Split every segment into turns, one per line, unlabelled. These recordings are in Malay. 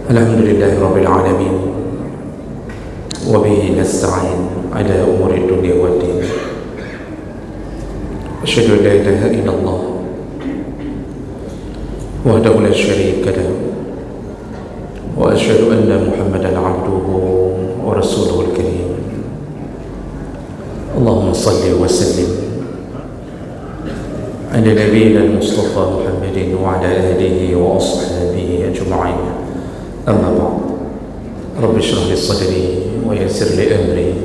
Alhamdulillahi Rabbil Alamin, wa bihi nasta'in ala umuri dunya wad din. Asyhadu an la ilaha illallah wahdahu la syarika lahu, wa asyhadu anna Muhammadan abduhu wa rasuluhul karim. Allahumma salli wa sallim ala nabiyyina al-Mustafa Muhammadin wa ala alihi wa ashabihi ajma'in. Amma ba'd. Rabbi shrah li sadri wa yassir li amri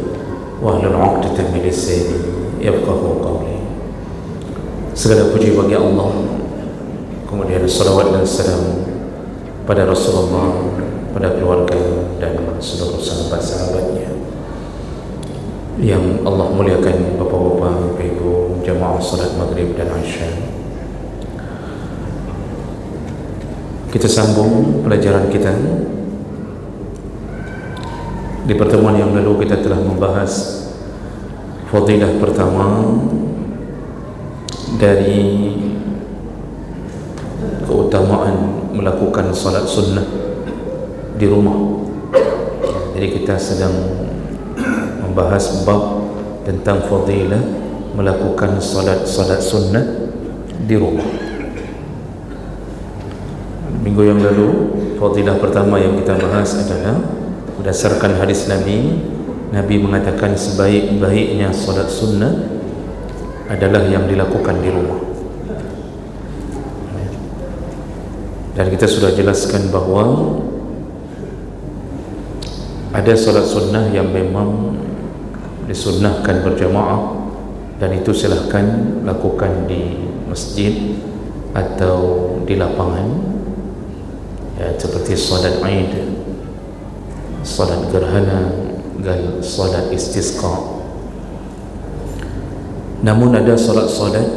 wa hlul 'uqdatam min lisani yafqahu qawli. Segala puji bagi Allah, kemudian salawat dan salam pada Rasulullah, pada keluarga dan seluruh sahabat-sahabatnya yang Allah muliakan. Bapak-bapak, ibu, jamaah salat maghrib dan isya. Kita sambung pelajaran kita. Di pertemuan yang lalu kita telah membahas fadilah pertama dari keutamaan melakukan salat sunnah di rumah. Jadi kita sedang membahas bab tentang fadilah melakukan salat sunnah di rumah. Minggu yang lalu, fadilah pertama yang kita bahas adalah berdasarkan hadis Nabi mengatakan sebaik-baiknya salat sunnah adalah yang dilakukan di rumah. Dan kita sudah jelaskan bahawa ada salat sunnah yang memang disunnahkan berjamaah, dan itu silahkan lakukan di masjid atau di lapangan, ya, seperti salat Aid, salat gerhana, dan salat istisqa. Namun ada salat-salat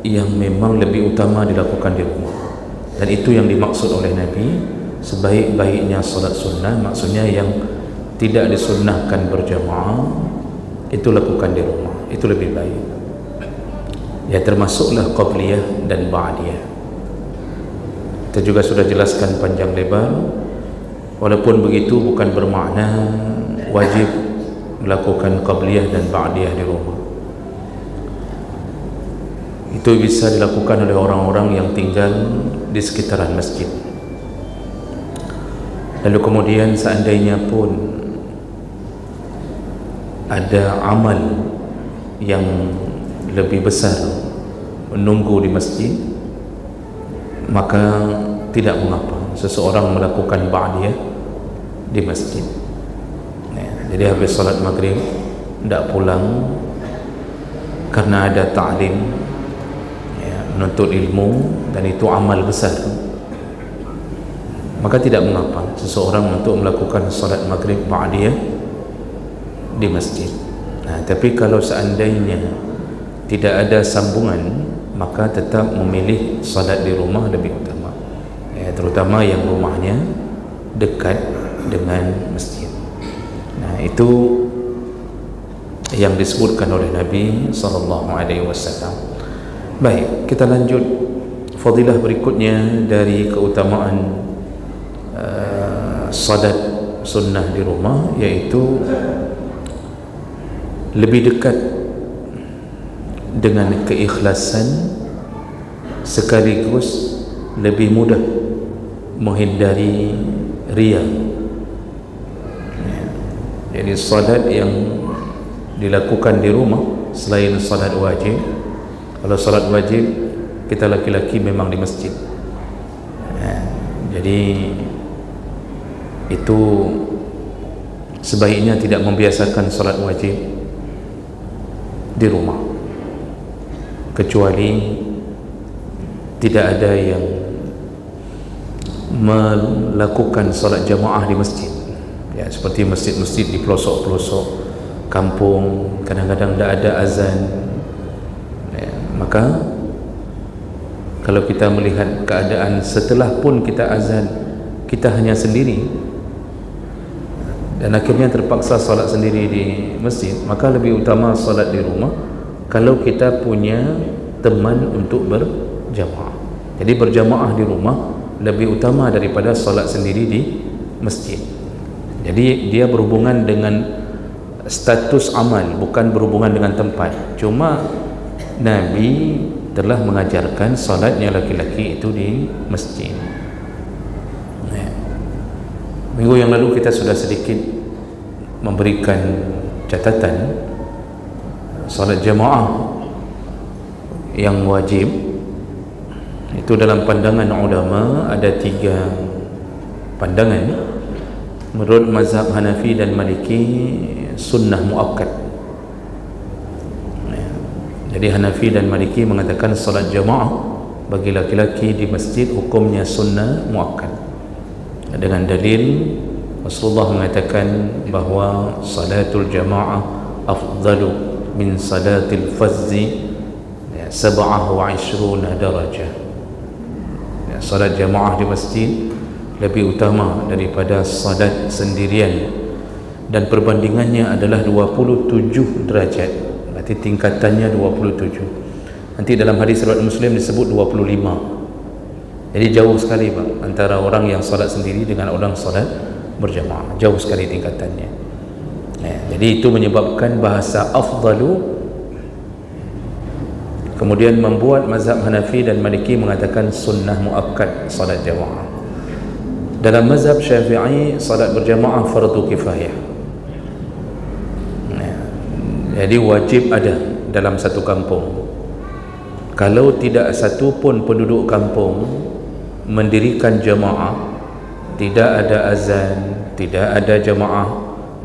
yang memang lebih utama dilakukan di rumah, dan itu yang dimaksud oleh Nabi sebaik-baiknya salat sunnah. Maksudnya yang tidak disunnahkan berjamaah itu lakukan di rumah, itu lebih baik. Ya, termasuklah qabliyah dan ba'diyah. Kita juga sudah jelaskan panjang lebar. Walaupun begitu, bukan bermakna wajib melakukan qabliyah dan ba'diyah di rumah. Itu bisa dilakukan oleh orang-orang yang tinggal di sekitaran masjid. Lalu kemudian seandainya pun ada amal yang lebih besar menunggu di masjid, maka tidak mengapa seseorang melakukan ba'diyah di masjid. Jadi habis salat maghrib tidak pulang karena ada ta'lim, menuntut ilmu, dan itu amal besar, maka tidak mengapa seseorang untuk melakukan salat maghrib ba'diyah di masjid. Tapi kalau seandainya tidak ada sambungan, maka tetap memilih salat di rumah lebih utama, terutama yang rumahnya dekat dengan masjid. Itu yang disebutkan oleh Nabi SAW. Baik, kita lanjut fadilah berikutnya dari keutamaan salat sunnah di rumah, yaitu lebih dekat dengan keikhlasan, sekaligus lebih mudah menghindari riya. Jadi salat yang dilakukan di rumah selain salat wajib, kalau salat wajib kita laki-laki memang di masjid, jadi itu sebaiknya tidak membiasakan salat wajib di rumah, kecuali tidak ada yang melakukan salat jamaah di masjid, ya, seperti masjid-masjid di pelosok-pelosok kampung kadang-kadang tidak ada azan, maka kalau kita melihat keadaan setelah pun kita azan, kita hanya sendiri dan akhirnya terpaksa salat sendiri di masjid, maka lebih utama salat di rumah kalau kita punya teman untuk berjamaah. Jadi berjamaah di rumah lebih utama daripada salat sendiri di masjid. Jadi dia berhubungan dengan status amal, bukan berhubungan dengan tempat. Cuma Nabi telah mengajarkan solatnya laki-laki itu di masjid. Minggu yang lalu kita sudah sedikit memberikan catatan solat jamaah yang wajib. Itu dalam pandangan ulama ada 3 pandangan. Menurut mazhab Hanafi dan Maliki, sunnah muakkad. Jadi Hanafi dan Maliki mengatakan solat jamaah bagi laki-laki di masjid hukumnya sunnah muakkad, dengan dalil Rasulullah mengatakan bahawa salatul jamaah afdalu min salatil fazzi 27 darajah. Salat jamaah di masjid lebih utama daripada salat sendirian, dan perbandingannya adalah 27 derajat. Berarti tingkatannya 27. Nanti dalam hadis riwayat Muslim disebut 25. Jadi jauh sekali Pak antara orang yang salat sendiri dengan orang salat berjamaah, jauh sekali tingkatannya. Jadi itu menyebabkan bahasa afdalu kemudian membuat mazhab Hanafi dan Maliki mengatakan sunnah muakkad salat jamaah. Dalam mazhab Syafi'i salat berjamaah fardu kifayah. Jadi wajib ada dalam satu kampung. Kalau tidak satu pun penduduk kampung mendirikan jamaah, tidak ada azan, tidak ada jamaah,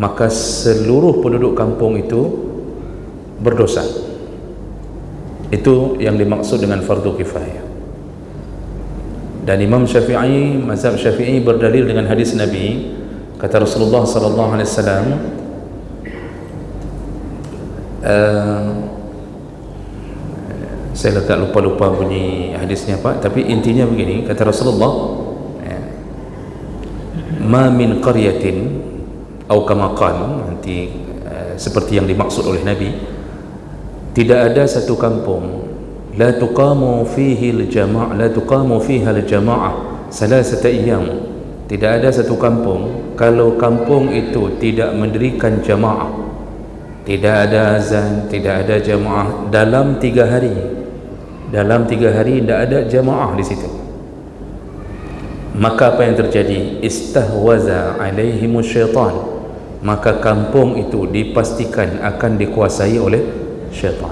maka seluruh penduduk kampung itu berdosa. Itu yang dimaksud dengan fardu kifayah. Dan Imam Syafi'i, mazhab Syafi'i berdalil dengan hadis Nabi, kata Rasulullah sallallahu alaihi wasallam, saya agak lupa bunyi hadisnya Pak, tapi intinya begini, kata Rasulullah, ma min qaryatin atau kama qala, nanti seperti yang dimaksud oleh Nabi, tidak ada satu kampung la tuqamu fihi al-jamaah, la tuqamu fiha al-jamaah salasata ayyam, tidak ada satu kampung kalau kampung itu tidak mendirikan jamaah, tidak ada azan, tidak ada jamaah dalam 3 hari. Dalam 3 hari tidak ada jamaah di situ, maka apa yang terjadi? Istahwaza alaihimus syaitan, maka kampung itu dipastikan akan dikuasai oleh syaitan.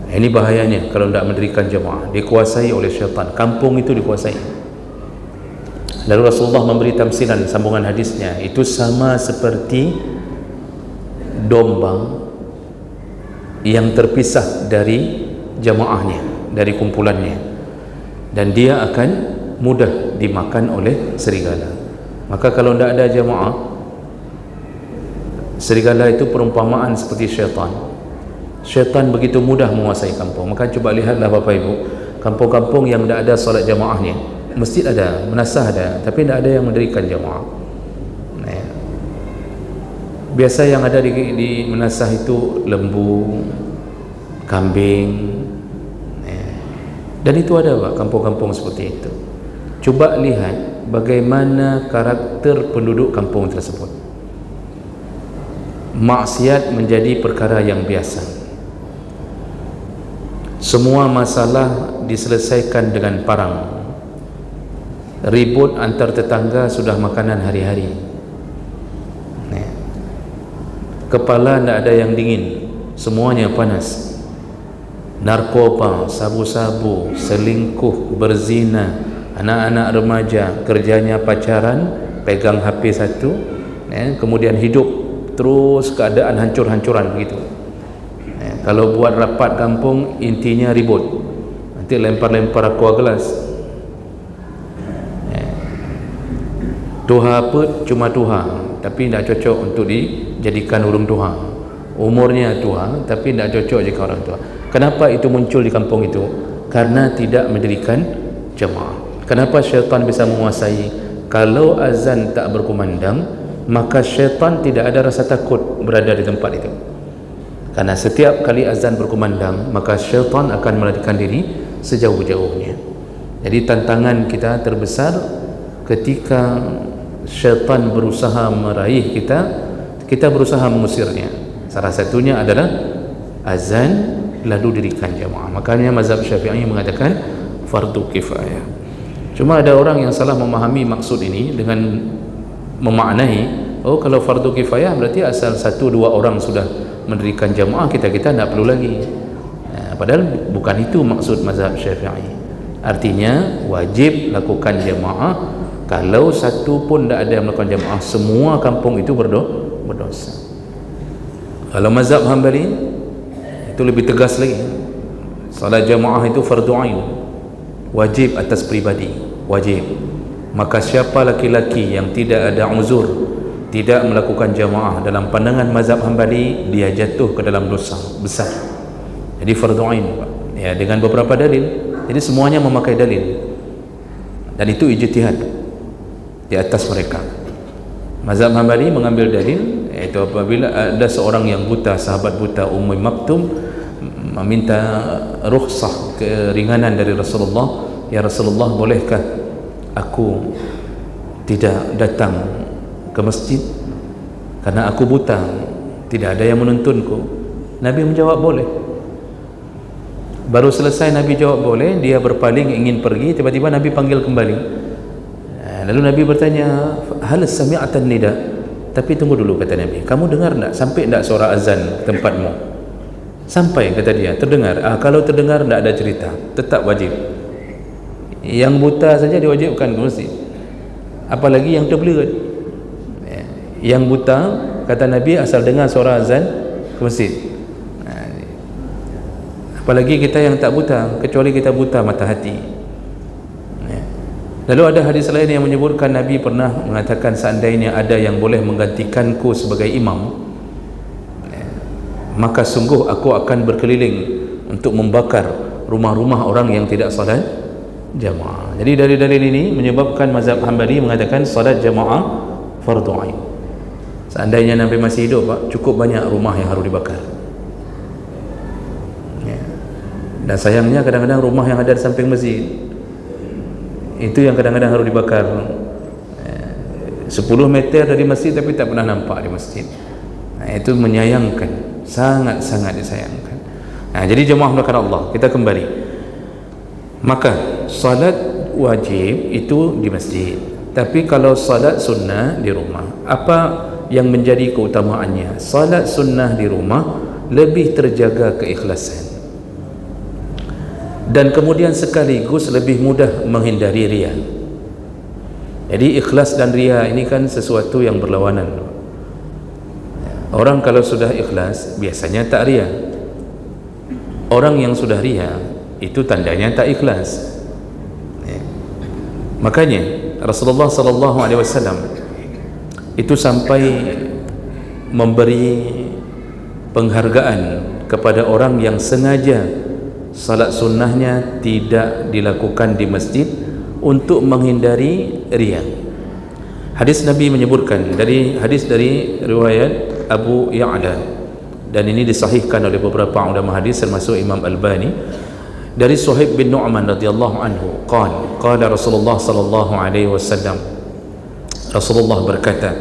Ini bahayanya kalau tidak mendirikan jamaah, dikuasai oleh syaitan, kampung itu dikuasai. Lalu Rasulullah memberi tamsilan sambungan hadisnya, itu sama seperti domba yang terpisah dari jamaahnya, dari kumpulannya, dan dia akan mudah dimakan oleh serigala. Maka kalau tidak ada jamaah, serigala itu perumpamaan seperti syaitan. Syaitan begitu mudah menguasai kampung. Maka coba lihatlah Bapak Ibu, kampung-kampung yang tidak ada solat jamaahnya, masjid ada, menasah ada, tapi tidak ada yang mendirikan jamaah. Biasa yang ada di menasah itu lembu, kambing, dan itu ada Pak, kampung-kampung seperti itu. Coba lihat bagaimana karakter penduduk kampung tersebut. Maksiat menjadi perkara yang biasa. Semua masalah diselesaikan dengan parang. Ribut antar tetangga sudah makanan hari-hari. Kepala tidak ada yang dingin, semuanya panas. Narkoba, sabu-sabu, selingkuh, berzina, anak-anak remaja kerjanya pacaran, pegang HP satu, kemudian hidup terus keadaan hancur-hancuran begitu. Kalau buat rapat kampung, intinya ribut, nanti lempar-lempar aqua gelas. Tuha apa? Cuma tuha, tapi tidak cocok untuk dijadikan urung tuha. Umurnya tuha, tapi tidak cocok jika orang tua. Kenapa itu muncul di kampung itu? Karena tidak mendirikan jamaah. Kenapa syaitan bisa menguasai? Kalau azan tak berkumandang, maka syaitan tidak ada rasa takut berada di tempat itu. Karena setiap kali azan berkumandang, maka syaitan akan melarikan diri sejauh-jauhnya. Jadi tantangan kita terbesar ketika syaitan berusaha meraih kita, kita berusaha mengusirnya. Salah satunya adalah azan lalu dirikan jamaah. Makanya mazhab Syafi'i mengatakan fardu kifayah. Cuma ada orang yang salah memahami maksud ini dengan memaknai, oh kalau fardu kifayah berarti asal 1-2 orang sudah mendirikan jamaah, kita tidak perlu lagi. Padahal bukan itu maksud mazhab Syafi'i. Artinya wajib lakukan jamaah. Kalau satu pun tidak ada yang melakukan jamaah, semua kampung itu berdosa. Kalau mazhab Hambali itu lebih tegas lagi, salat jamaah itu fardu ain, wajib atas pribadi, wajib. Maka siapa laki-laki yang tidak ada uzur, tidak melakukan jamaah, dalam pandangan mazhab Hambali, dia jatuh ke dalam dosa besar. Jadi fardu ain, ya, dengan beberapa dalil. Jadi semuanya memakai dalil, dan itu ijtihad di atas mereka. Mazhab Hambali mengambil dalil, yaitu apabila ada seorang yang buta, sahabat buta Ummu Maktum meminta rukhsah, keringanan dari Rasulullah, ya Rasulullah, bolehkah aku tidak datang ke masjid karena aku buta, tidak ada yang menuntunku? Nabi menjawab boleh. Baru selesai Nabi jawab boleh, dia berpaling ingin pergi, tiba-tiba Nabi panggil kembali. Lalu Nabi bertanya, hal sami'atan nida? Tapi tunggu dulu, kata Nabi, kamu dengar tak? Sampai tak suara azan tempatmu? Sampai, kata dia, terdengar. Kalau terdengar tak ada cerita, tetap wajib. Yang buta saja diwajibkan ke masjid, apalagi yang terbelit. Yang buta, kata Nabi, asal dengar suara azan ke masjid. Apalagi kita yang tak buta, kecuali kita buta mata hati. Lalu ada hadis lain yang menyebutkan Nabi pernah mengatakan, seandainya ada yang boleh menggantikanku sebagai imam, maka sungguh aku akan berkeliling untuk membakar rumah-rumah orang yang tidak salat jamaah. Jadi dari dalil ini menyebabkan mazhab Hambali mengatakan salat jamaah fardu ain. Seandainya Nabi masih hidup, Pak, cukup banyak rumah yang harus dibakar. Dan sayangnya kadang-kadang rumah yang ada di samping masjid itu yang kadang-kadang harus dibakar. 10 meter dari masjid tapi tak pernah nampak di masjid. Itu menyayangkan, sangat-sangat disayangkan. Jadi jemaah melakukan Allah, kita kembali. Maka salat wajib itu di masjid, tapi kalau salat sunnah di rumah, apa yang menjadi keutamaannya? Salat sunnah di rumah lebih terjaga keikhlasan, dan kemudian sekaligus lebih mudah menghindari riya. Jadi ikhlas dan riya ini kan sesuatu yang berlawanan. Orang kalau sudah ikhlas biasanya tak riya. Orang yang sudah riya itu tandanya tak ikhlas. Makanya Rasulullah sallallahu alaihi wasallam itu sampai memberi penghargaan kepada orang yang sengaja salat sunnahnya tidak dilakukan di masjid untuk menghindari riya. Hadis Nabi menyebutkan, dari hadis dari riwayat Abu Ya'la, dan ini disahihkan oleh beberapa ulama hadis termasuk Imam Albani, dari Suhaib bin Nu'man radhiyallahu anhu, qala Rasulullah sallallahu alaihi wasallam, Rasulullah berkata,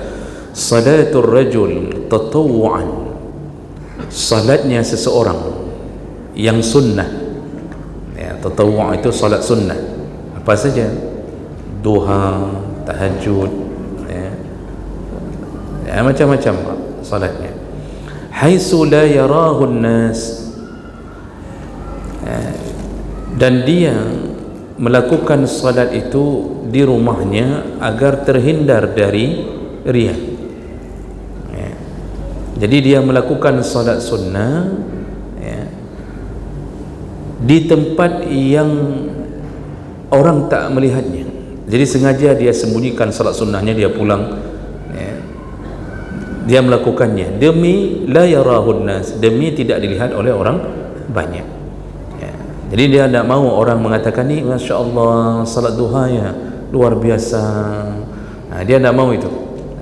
salatul rajul tatawwu'an, salatnya seseorang yang sunnah, ya, tatawwu' itu salat sunnah apa saja, duha, tahajud, ya, macam-macam salatnya, haitsu la yarahu an-nas, dan dia melakukan salat itu di rumahnya agar terhindar dari riya. Jadi dia melakukan salat sunnah di tempat yang orang tak melihatnya. Jadi sengaja dia sembunyikan salat sunnahnya, dia pulang, dia melakukannya demi la yarahun nas, demi tidak dilihat oleh orang banyak. Jadi dia tidak mahu orang mengatakan, ni Masya Allah salat duhanya luar biasa. Dia tidak mahu itu.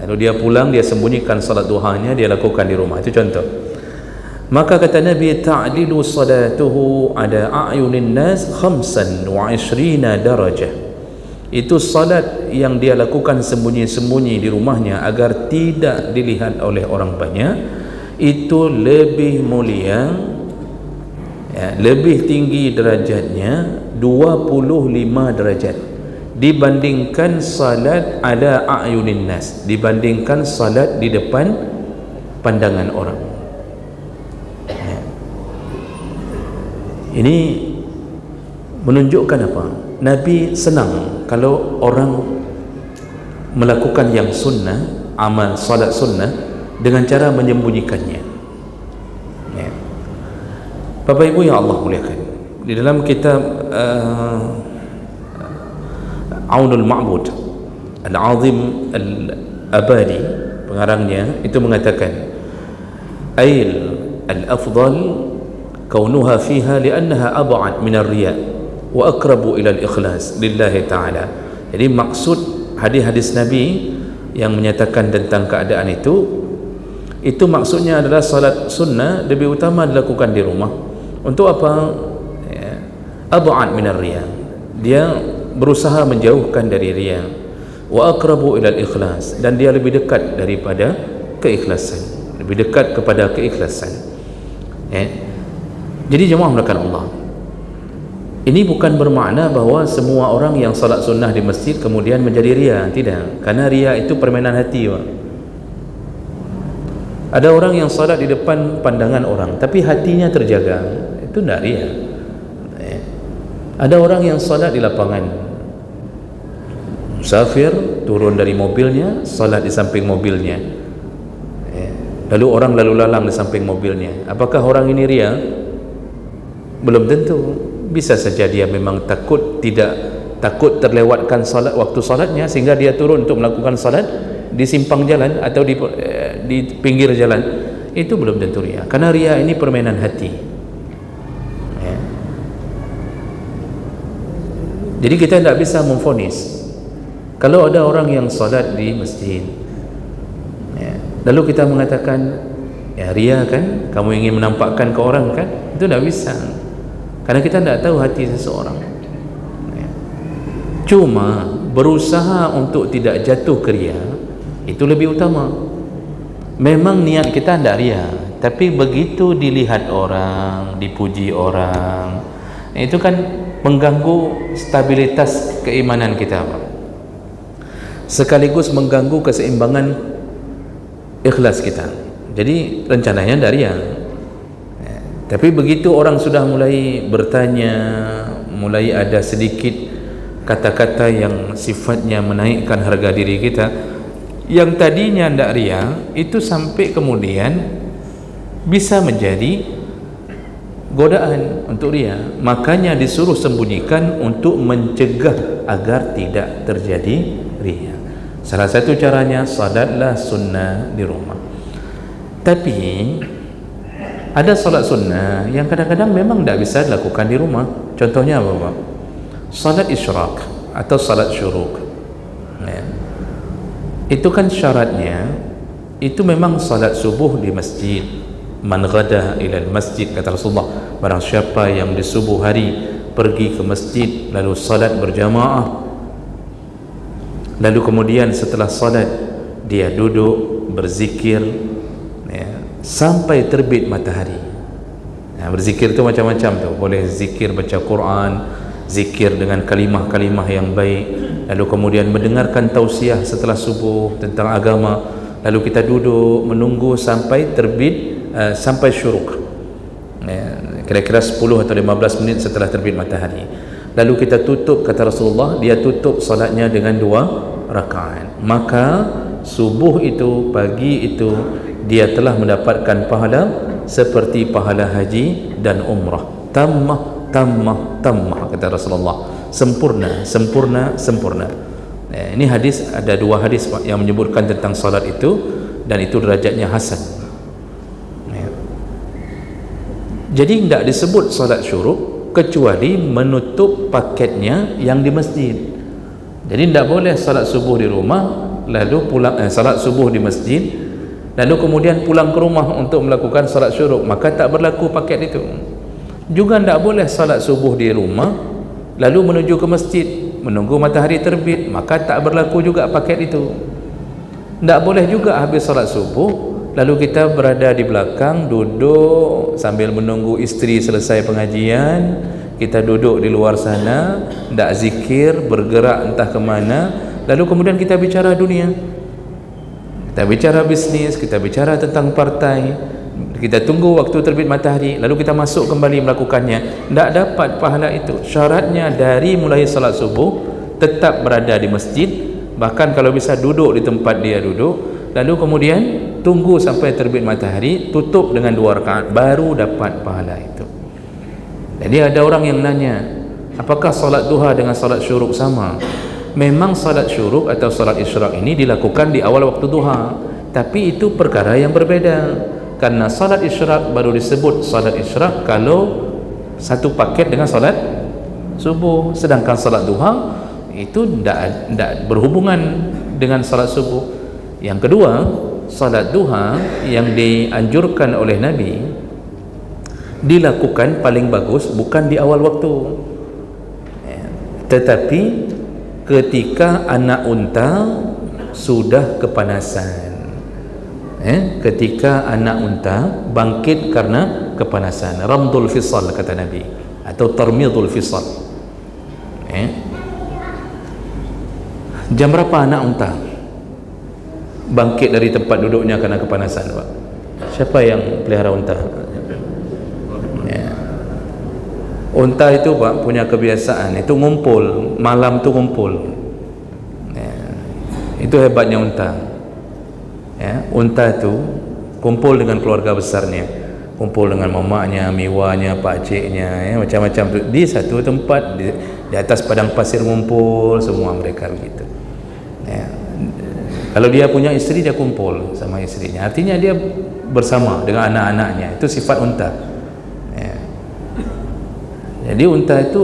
Lalu dia pulang, dia sembunyikan salat duhanya, dia lakukan di rumah. Itu contoh. Maka kata Nabi, ta'dilu salatuhu ala a'yunin nas 25 darajah, itu salat yang dia lakukan sembunyi-sembunyi di rumahnya agar tidak dilihat oleh orang banyak, itu lebih mulia, ya, lebih tinggi derajatnya 25 derajat dibandingkan salat ala a'yunin nas, dibandingkan salat di depan pandangan orang. Ya. Ini menunjukkan apa? Nabi senang kalau orang melakukan yang sunnah, amal salat sunnah, dengan cara menyembunyikannya. Ya. Bapak Ibu yang Allah muliakan, di dalam kitab Aunul Ma'bud Al-Azim Al-Abadi, pengarangnya itu mengatakan, Ail al-afdal kaunuha fiha li'annaha ab'ad min ar-riya' wa aqrabu ila al-ikhlas lillahi ta'ala. Jadi maksud hadis-hadis Nabi yang menyatakan tentang keadaan itu maksudnya adalah salat sunnah lebih utama dilakukan di rumah. Untuk apa? Ya, ab'ad min ar-riya', dia berusaha menjauhkan dari riya, wa aqrabu ila al-ikhlas, dan dia lebih dekat daripada keikhlasan, lebih dekat kepada keikhlasan. Ya. Jadi jemaah melakukan Allah, ini bukan bermakna bahawa semua orang yang salat sunnah di masjid kemudian menjadi ria, tidak, karena ria itu permainan hati, Pak. Ada orang yang salat di depan pandangan orang tapi hatinya terjaga, itu tidak ria. Ada orang yang salat di lapangan, musafir turun dari mobilnya, salat di samping mobilnya, lalu orang lalu lalang di samping mobilnya. Apakah orang ini ria? Belum tentu. Bisa saja dia memang takut terlewatkan salat, waktu salatnya, sehingga dia turun untuk melakukan salat di simpang jalan atau di pinggir jalan. Itu belum tentu ria, karena ria ini permainan hati. Jadi kita tidak bisa memvonis kalau ada orang yang salat di masjid, ya, lalu kita mengatakan, ya ria kan, kamu ingin menampakkan ke orang kan, itu tidak bisa, karena kita tidak tahu hati seseorang. Ya. Cuma berusaha untuk tidak jatuh ke ria itu lebih utama. Memang niat kita tidak ria, tapi begitu dilihat orang, dipuji orang, itu kan mengganggu stabilitas keimanan kita, Pak. Sekaligus mengganggu keseimbangan ikhlas kita. Jadi rencananya dari ya. Tapi begitu orang sudah mulai bertanya, mulai ada sedikit kata-kata yang sifatnya menaikkan harga diri kita, yang tadinya tidak ria, itu sampai kemudian bisa menjadi godaan untuk ria. Makanya disuruh sembunyikan untuk mencegah agar tidak terjadi ria. Salah satu caranya, salatlah sunnah di rumah. Tapi ada salat sunnah yang kadang-kadang memang tidak bisa dilakukan di rumah. Contohnya apa, Pak? Salat isyraq atau salat syuruk, ya. Itu kan syaratnya itu memang salat subuh di masjid. Man ghada ilal masjid, kata Rasulullah, barang siapa yang di subuh hari pergi ke masjid lalu salat berjamaah, lalu kemudian setelah salat dia duduk berzikir, ya, sampai terbit matahari. Ya, berzikir itu macam-macam tu, boleh zikir baca Quran, zikir dengan kalimah-kalimah yang baik, lalu kemudian mendengarkan tausiah setelah subuh tentang agama, lalu kita duduk menunggu sampai terbit, sampai syuruk, ya, kira-kira 10 atau 15 menit setelah terbit matahari. Lalu kita tutup, kata Rasulullah, dia tutup salatnya dengan 2 rakaat. Maka subuh itu, pagi itu, dia telah mendapatkan pahala seperti pahala haji dan umrah. Tammah, tammah, tammah, kata Rasulullah. Sempurna, sempurna, sempurna. Ya, ini hadis, ada 2 hadis, Pak, yang menyebutkan tentang salat itu, dan itu derajatnya hasan. Jadi tidak disebut salat syuruk kecuali menutup paketnya yang di masjid. Jadi tidak boleh salat subuh di rumah lalu pulang, salat subuh di masjid lalu kemudian pulang ke rumah untuk melakukan salat syuruk, maka tak berlaku paket itu. Juga tidak boleh salat subuh di rumah lalu menuju ke masjid menunggu matahari terbit, maka tak berlaku juga paket itu. Tak boleh juga habis solat subuh lalu kita berada di belakang duduk sambil menunggu isteri selesai pengajian, kita duduk di luar sana tak zikir, bergerak entah ke mana, lalu kemudian kita bicara dunia, kita bicara bisnis, kita bicara tentang partai, kita tunggu waktu terbit matahari lalu kita masuk kembali melakukannya. Tak dapat pahala itu. Syaratnya dari mulai salat subuh tetap berada di masjid, bahkan kalau bisa duduk di tempat dia duduk, lalu kemudian tunggu sampai terbit matahari, tutup dengan 2 rakaat, baru dapat pahala itu. Jadi ada orang yang nanya, apakah salat duha dengan salat syuruk sama? Memang salat syuruk atau salat isyraq ini dilakukan di awal waktu duha, tapi itu perkara yang berbeda. Karena salat isyraq baru disebut salat isyraq kalau satu paket dengan salat subuh, sedangkan salat duha itu tidak berhubungan dengan salat subuh. Yang kedua, salat duha yang dianjurkan oleh Nabi dilakukan paling bagus bukan di awal waktu, tetapi ketika anak unta sudah kepanasan. Ketika anak unta bangkit karena kepanasan, ramdul fisal kata Nabi, atau tarmidul fisal. Jam berapa anak unta bangkit dari tempat duduknya karena kepanasan, Pak? Siapa yang pelihara unta? Unta itu, Pak, punya kebiasaan itu ngumpul malam tu ngumpul. Itu hebatnya unta. Unta itu kumpul dengan keluarga besarnya, kumpul dengan mamaknya, miwanya, pakciknya, macam-macam tu di satu tempat, di atas padang pasir ngumpul semua mereka begitu. Kalau dia punya isteri, dia kumpul sama istrinya, artinya dia bersama dengan anak-anaknya. Itu sifat unta. Jadi unta itu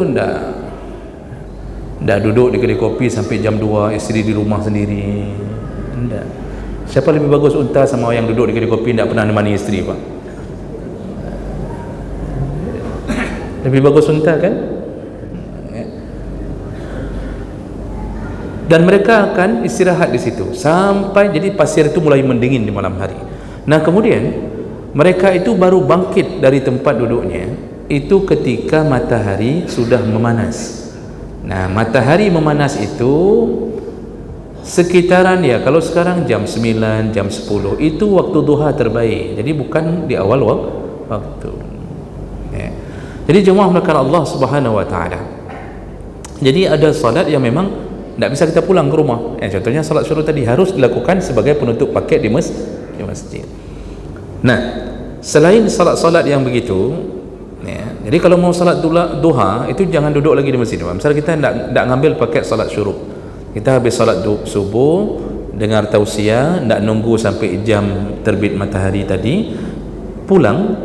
ndak duduk di kedai kopi sampai jam 2, isteri di rumah sendiri. Ndak. Siapa lebih bagus, unta sama yang duduk di kedai kopi ndak pernah menemani isteri, Pak? Lebih bagus unta kan? Dan mereka akan istirahat di situ sampai jadi pasir itu mulai mendingin di malam hari. Nah, kemudian mereka itu baru bangkit dari tempat duduknya itu ketika matahari sudah memanas. Nah, matahari memanas itu sekitaran, ya kalau sekarang jam 9, jam 10 itu waktu duha terbaik. Jadi bukan di awal waktu. Jadi jemaah melakukan Allah Subhanahu wa taala. Jadi ada salat yang memang tidak bisa kita pulang ke rumah. Contohnya salat syuruk tadi harus dilakukan sebagai penutup paket di masjid. Nah, selain salat-salat yang begitu, jadi kalau mau salat duha itu jangan duduk lagi di masjid. Misalnya kita tidak ngambil paket salat syuruk, kita habis salat subuh, dengar tausiah, tidak nunggu sampai jam terbit matahari tadi, pulang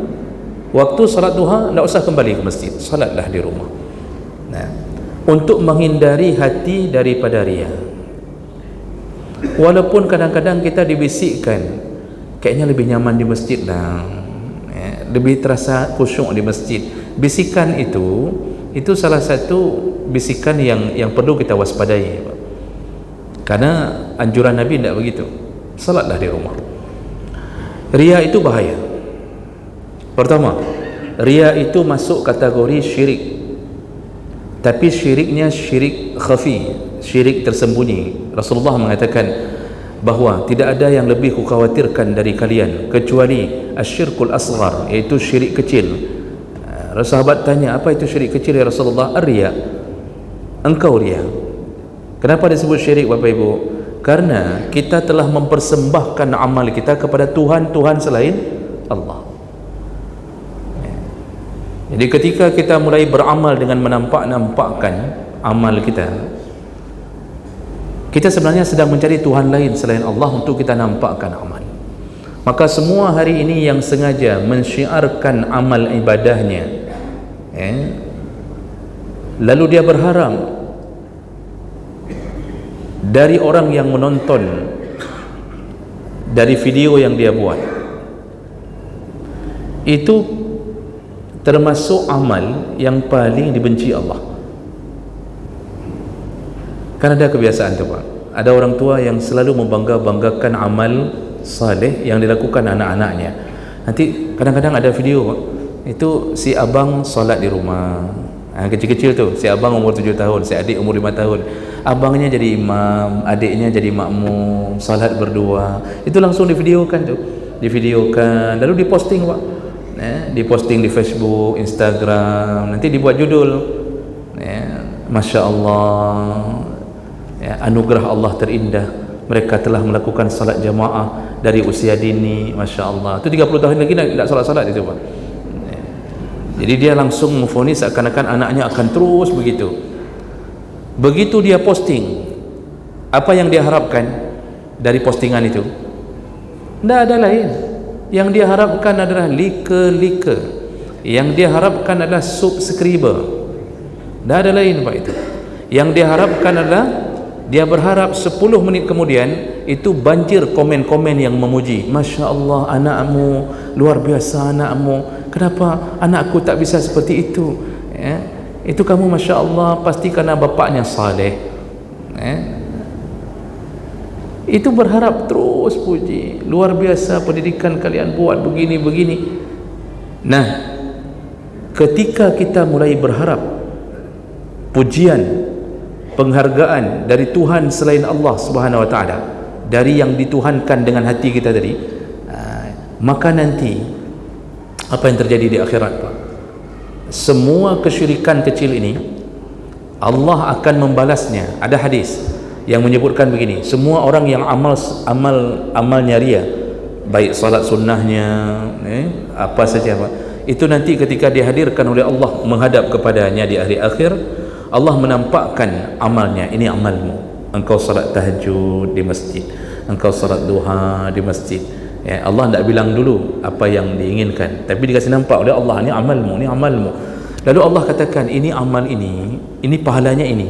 waktu salat duha, tidak usah kembali ke masjid, salatlah di rumah. Nah, untuk menghindari hati daripada riya. Walaupun kadang-kadang kita dibisikkan, kayaknya lebih nyaman di masjid dah, lebih terasa khusyuk di masjid. Bisikan itu salah satu bisikan yang perlu kita waspadai, karena anjuran Nabi tidak begitu. Salatlah di rumah. Riya itu bahaya. Pertama, riya itu masuk kategori syirik, tapi syiriknya syirik khafi, syirik tersembunyi. Rasulullah mengatakan bahawa tidak ada yang lebih kukhawatirkan dari kalian kecuali asyirkul asghar, iaitu syirik kecil. Sahabat tanya, apa itu syirik kecil ya Rasulullah? Ar-riya, engkau riya. Kenapa disebut syirik, Bapak Ibu? Karena kita telah mempersembahkan amal kita kepada Tuhan selain Allah. Jadi ketika kita mulai beramal dengan menampak-nampakkan amal kita sebenarnya sedang mencari Tuhan lain selain Allah untuk kita nampakkan amal. Maka semua hari ini yang sengaja mensyiarkan amal ibadahnya, lalu dia berharap dari orang yang menonton dari video yang dia buat, itu termasuk amal yang paling dibenci Allah. Kan ada kebiasaan tu Pak, ada orang tua yang selalu membangga-banggakan amal saleh yang dilakukan anak-anaknya. Nanti kadang-kadang ada video Pak, itu si abang solat di rumah, kecil-kecil tu, si abang umur 7 tahun, si adik umur 5 tahun, abangnya jadi imam, adiknya jadi makmum, salat berdua, itu langsung divideokan tu, divideokan lalu diposting Pak, diposting di Facebook, Instagram, nanti dibuat judul, Masya Allah, anugerah Allah terindah, mereka telah melakukan salat jamaah dari usia dini, Masya Allah. Itu 30 tahun lagi tak salat-salat itu Pak. Jadi dia langsung memfonis seakan-akan anaknya akan terus begitu. Begitu dia posting, apa yang dia harapkan dari postingan itu? Tidak ada lain. Yang dia harapkan adalah like. Yang dia harapkan adalah subscriber. Tidak ada lain Pak itu. Yang dia harapkan adalah, dia berharap 10 menit kemudian itu banjir komen-komen yang memuji. Masya Allah, anakmu luar biasa, anakmu, kenapa anakku tak bisa seperti itu, itu kamu Masya Allah pasti karena bapaknya saleh, itu berharap terus puji, luar biasa pendidikan kalian buat begini-begini. Nah, ketika kita mulai berharap pujian, penghargaan dari Tuhan selain Allah Subhanahu wa taala, dari yang dituhankan dengan hati kita tadi, maka nanti apa yang terjadi di akhirat Pak? Semua kesyirikan kecil ini Allah akan membalasnya. Ada hadis yang menyebutkan begini, semua orang yang amalnya ria, baik salat sunnahnya, apa saja Pak, itu nanti ketika dihadirkan oleh Allah menghadap kepadanya di hari akhir, Allah menampakkan amalnya. Ini amalmu, engkau salat tahajud di masjid, engkau salat duha di masjid, Allah tidak bilang dulu apa yang diinginkan, tapi dikasih nampak oleh Allah, ini amalmu, ini amalmu. Lalu Allah katakan, ini amal ini pahalanya ini,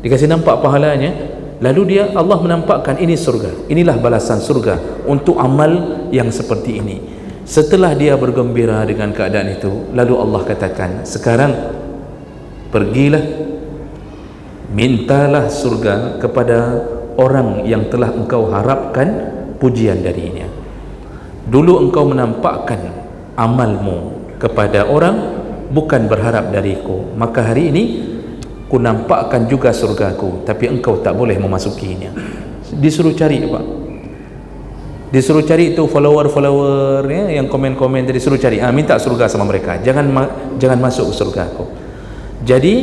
dikasih nampak pahalanya. Lalu Allah menampakkan, ini surga, inilah balasan surga untuk amal yang seperti ini. Setelah dia bergembira dengan keadaan itu, lalu Allah katakan, sekarang pergilah, mintalah surga kepada orang yang telah engkau harapkan pujian darinya. Dulu engkau menampakkan amalmu kepada orang, bukan berharap dariku, maka hari ini ku nampakkan juga surgaku, tapi engkau tak boleh memasukinya. Disuruh cari Pak, disuruh cari itu follower yang komen-komen tadi, suruh cari, minta surga sama mereka, jangan masuk surgaku. Jadi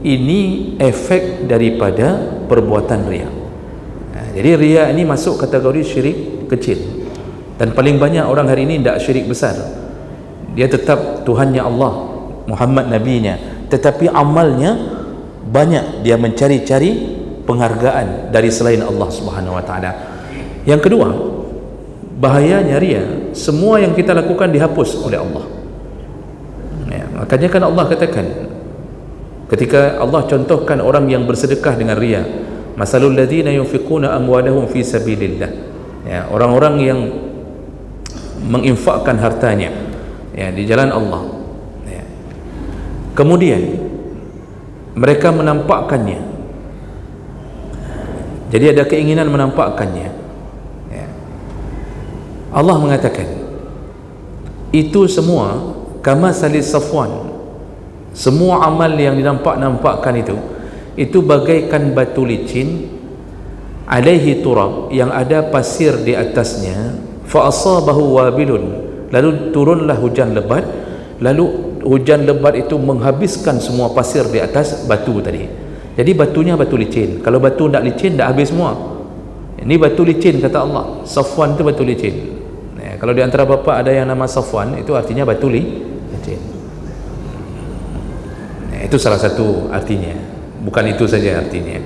ini efek daripada perbuatan riya. Jadi riya ini masuk kategori syirik kecil. Dan paling banyak orang hari ini tidak syirik besar, dia tetap Tuhannya Allah, Muhammad nabinya, tetapi amalnya banyak, dia mencari-cari penghargaan dari selain Allah Subhanahu wa taala. Yang kedua, bahayanya riya, semua yang kita lakukan dihapus oleh Allah. Makanya kan Allah katakan, ketika Allah contohkan orang yang bersedekah dengan riya, masalul ladzina yunfiquna amwalahum fi sabilillah, orang-orang yang menginfakkan hartanya di jalan Allah, kemudian mereka menampakkannya, jadi ada keinginan menampakkannya, Allah mengatakan itu semua kama salis Safwan, semua amal yang dinampak-nampakkan itu bagaikan batu licin, alaihi turab, yang ada pasir di atasnya, fa asabahu wabilun, lalu turunlah hujan lebat, lalu hujan lebat itu menghabiskan semua pasir di atas batu tadi. Jadi batunya batu licin. Kalau batu tak licin dah habis semua. Ini batu licin kata Allah. Safwan itu batu licin. Kalau di antara bapa ada yang nama Safwan, itu artinya batu licin. Itu salah satu artinya. Bukan itu saja artinya.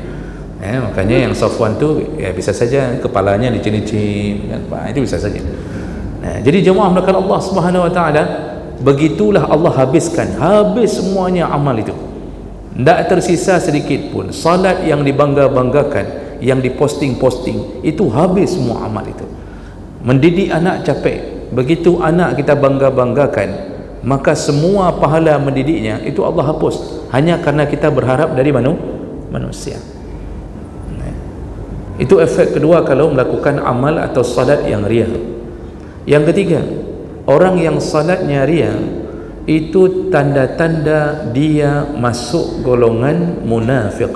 Makanya yang Safwan tu bisa saja kepalanya licin-licin, itu bisa saja. Jadi jemaah melakukan Allah Subhanahu wa taala, begitulah Allah habis semuanya amal itu, tidak tersisa sedikit pun. Salat yang dibangga-banggakan, yang diposting-posting, itu habis semua amal itu. Mendidik anak capek, begitu anak kita bangga-banggakan, maka semua pahala mendidiknya itu Allah hapus, hanya karena kita berharap dari manusia. Itu efek kedua kalau melakukan amal atau salat yang riya. Yang ketiga, orang yang salatnya riya itu tanda-tanda dia masuk golongan munafik.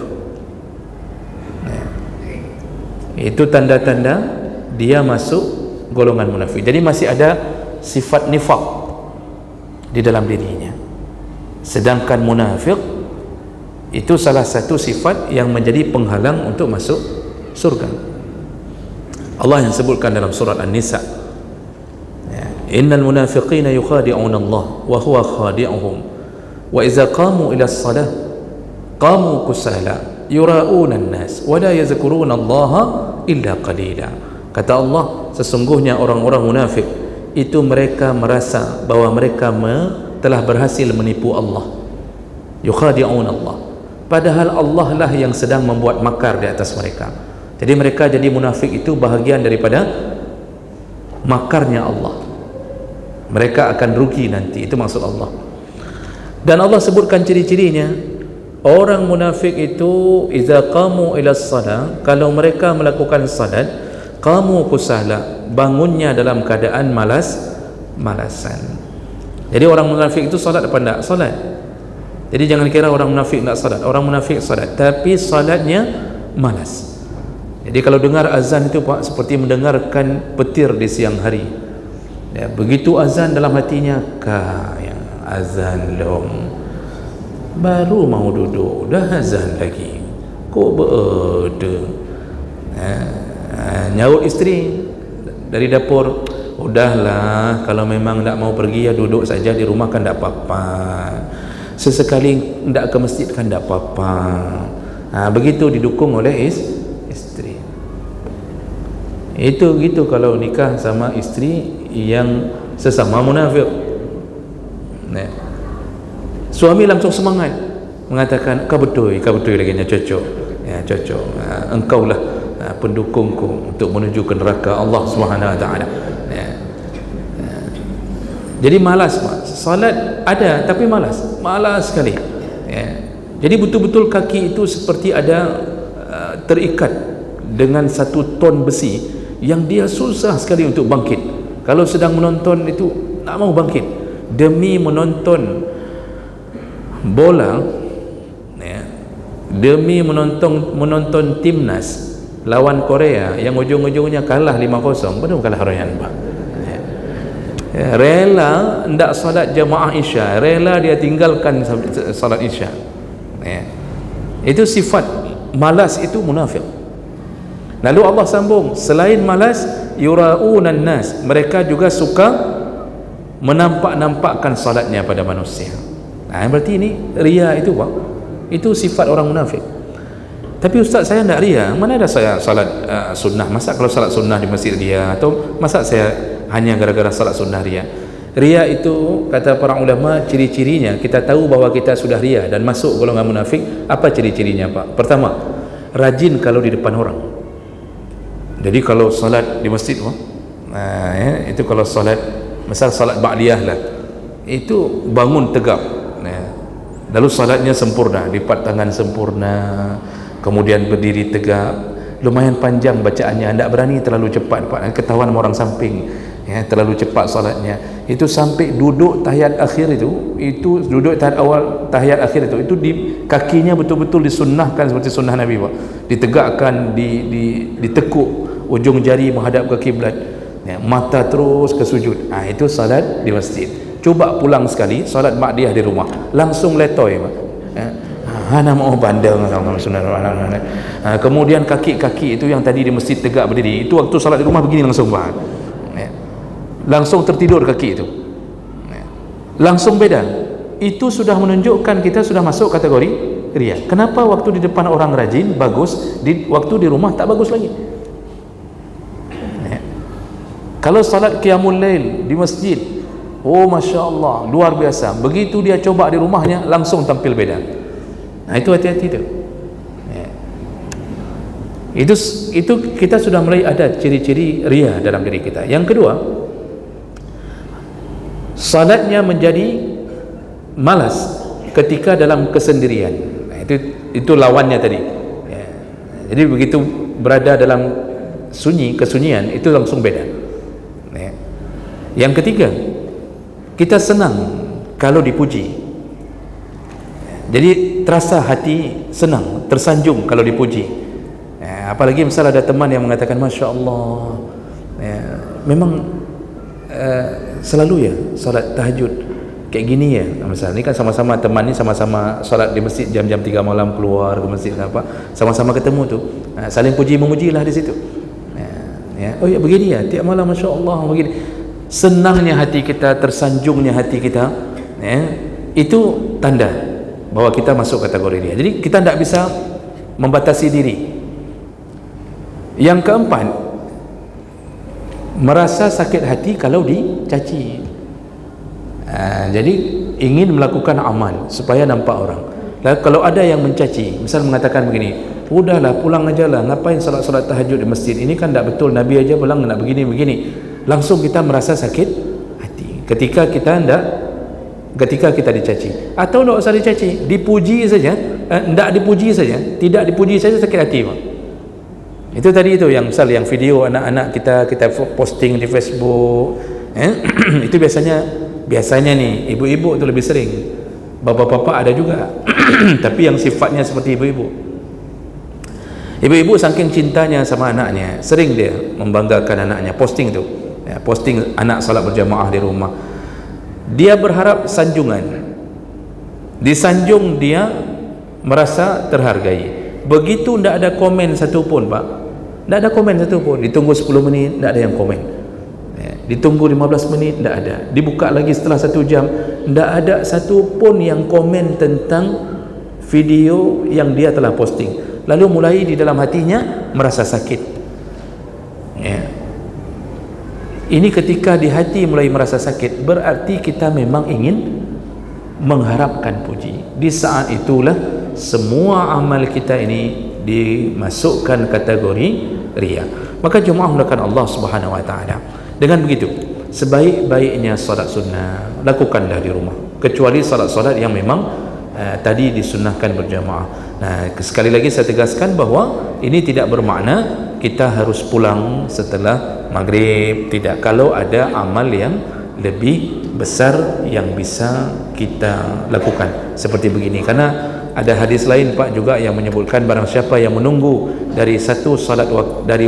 Itu tanda-tanda dia masuk golongan munafik. Jadi masih ada sifat nifaq di dalam dirinya. Sedangkan munafik itu salah satu sifat yang menjadi penghalang untuk masuk surga. Allah yang sebutkan dalam surat An-Nisa, innal munafiqina yukhadi'una Allah wa huwa khadi'uhum wa idza qamu ila as-salah qamu kusala yura'una an-nas wa la yadhkuruna Allah illa qalila. Kata Allah, sesungguhnya orang-orang munafik itu mereka merasa bahwa mereka telah berhasil menipu Allah. Yukhadi'una Allah, padahal Allah lah yang sedang membuat makar di atas mereka. Jadi mereka jadi munafik itu bahagian daripada makarnya Allah. Mereka akan rugi nanti, itu maksud Allah. Dan Allah sebutkan ciri-cirinya. Orang munafik itu idza qamu ila shalah, kalau mereka melakukan salat, qamu kusala, bangunnya dalam keadaan malasan. Jadi orang munafik itu salat apa enggak? Salat. Jadi jangan kira orang munafik enggak salat. Orang munafik salat, tapi salatnya malas. Jadi kalau dengar azan itu Pak, seperti mendengarkan petir di siang hari. Ya, begitu azan dalam hatinya, azan dong, baru mau duduk dah azan lagi, kok berada. Nyaut isteri dari dapur, udahlah kalau memang tak mau pergi ya duduk saja di rumah kan tak apa-apa, sesekali tak ke masjid kan tak apa-apa. Begitu didukung oleh isteri. Itu gitu kalau nikah sama isteri yang sesama munafik. Suami langsung semangat mengatakan, kau betul lagi cocok. Ya, cocok. Engkaulah pendukungku untuk menuju ke neraka Allah Subhanahu wa taala. Jadi malas Pak. Salat ada tapi malas sekali. Jadi betul-betul kaki itu seperti ada terikat dengan satu ton besi yang dia susah sekali untuk bangkit. Kalau sedang menonton itu tak mau bangkit. Demi menonton bola, demi menonton timnas lawan Korea yang ujung-ujungnya kalah 5-0, benar kalah Ryan Pak. Rela tidak salat jamaah Isya, rela dia tinggalkan salat Isya. Itu sifat malas, itu munafik. Lalu Allah sambung, selain malas, yura'unan nas, mereka juga suka menampak-nampakkan salatnya pada manusia. Berarti ini riya itu Pak, itu sifat orang munafik. Tapi ustaz, saya tidak riya, mana ada saya salat sunnah? Masa kalau salat sunnah di masjid riya? Atau masa saya hanya gara-gara salat sunnah riya? Riya itu kata para ulama, ciri-cirinya kita tahu bahwa kita sudah riya dan masuk golongan munafik. Apa ciri-cirinya Pak? Pertama, rajin kalau di depan orang. Jadi kalau salat di masjid itu kalau salat, misal salat ba'diyah lah, itu bangun tegak, lalu salatnya sempurna, lipat tangan sempurna, kemudian berdiri tegak, lumayan panjang bacaannya, tidak berani terlalu cepat Pak, ketahuan sama orang samping, terlalu cepat salatnya. Itu sampai duduk tahiyat akhir itu duduk tahiyat awal, tahiyat akhir itu di kakinya betul-betul disunnahkan seperti sunnah Nabi Pak, ditegakkan, ditekuk, ujung jari menghadap ke kiblat, mata terus ke sujud. Itu salat di masjid. Coba pulang sekali salat ba'diyah di rumah, langsung letoy Pak. Hana mau bandang kemudian kaki-kaki itu yang tadi di masjid tegak berdiri, itu waktu salat di rumah begini langsung Pak, langsung tertidur kaki itu, langsung beda. Itu sudah menunjukkan kita sudah masuk kategori riya. Kenapa waktu di depan orang rajin bagus, waktu di rumah tak bagus lagi? Kalau salat qiyamul lail di masjid, Masya Allah, luar biasa. Begitu dia coba di rumahnya, langsung tampil beda. Itu hati-hati itu. Itu kita sudah mulai ada ciri-ciri riya dalam diri kita. Yang kedua, salatnya menjadi malas ketika dalam kesendirian. Itu lawannya tadi. Jadi begitu berada dalam kesunyian, itu langsung beda. Ya. Yang ketiga, kita senang kalau dipuji. Jadi terasa hati senang, tersanjung kalau dipuji. Ya, apalagi misal ada teman yang mengatakan Masya Allah, ya, memang selalu ya salat tahajud kayak gini ya. Misal ni kan sama-sama teman ni sama-sama salat di masjid jam-jam 3 malam, keluar ke masjid apa, sama-sama ketemu tu, saling puji memujilah di situ. Ya, oh ya begini ya tiap malam Masya Allah begini. Senangnya hati kita, tersanjungnya hati kita, ya, itu tanda bahwa kita masuk kategori dia. Jadi kita tidak bisa membatasi diri. Yang keempat, merasa sakit hati kalau dicaci. Jadi ingin melakukan amal supaya nampak orang. Lalu kalau ada yang mencaci, misal mengatakan begini, udahlah pulang aja lah, ngapain salat-salat tahajud di masjid, ini kan tak betul, Nabi aja bilang nak begini-begini. Langsung kita merasa sakit hati ketika kita dicaci. Atau tak usah dicaci, dipuji saja, tidak dipuji saja, tidak dipuji saja sakit hati, Pak. Itu tadi itu yang misal yang video anak-anak kita posting di Facebook, itu biasanya nih ibu-ibu itu lebih sering, bapak-bapak ada juga tapi yang sifatnya seperti ibu-ibu saking cintanya sama anaknya, sering dia membanggakan anaknya, posting tu, ya, posting anak salat berjamaah di rumah, dia berharap sanjungan, disanjung dia merasa terhargai. Begitu tidak ada komen satu pun, Pak, tidak ada komen satu pun, ditunggu 10 menit tidak ada yang komen, ditunggu 15 menit tidak ada, dibuka lagi setelah 1 jam tidak ada satu pun yang komen tentang video yang dia telah posting. Lalu mulai di dalam hatinya merasa sakit, ya. Ini ketika di hati mulai merasa sakit, berarti kita memang ingin mengharapkan puji. Di saat itulah semua amal kita ini dimasukkan kategori riya. Maka jemaah mulakan Allah Subhanahu wa taala, dengan begitu sebaik-baiknya salat sunnah lakukanlah di rumah, kecuali salat-salat yang memang tadi disunnahkan berjamaah. Nah, sekali lagi saya tegaskan bahawa ini tidak bermakna kita harus pulang setelah maghrib, tidak. Kalau ada amal yang lebih besar yang bisa kita lakukan seperti begini, karena ada hadis lain, Pak, juga yang menyebutkan barang siapa yang menunggu dari satu salat dari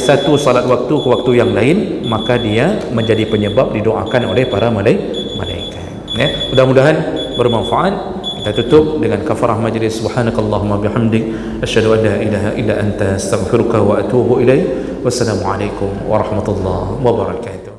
satu salat waktu ke waktu yang lain, maka dia menjadi penyebab didoakan oleh para malaikat. Ya, mudah-mudahan bermanfaat. Kita tutup dengan kafarah majlis. Subhanakallahumma bihamdik, asyhadu an la ilaha illa anta, astaghfiruka wa atubu ilaik. Wassalamualaikum warahmatullahi wabarakatuh.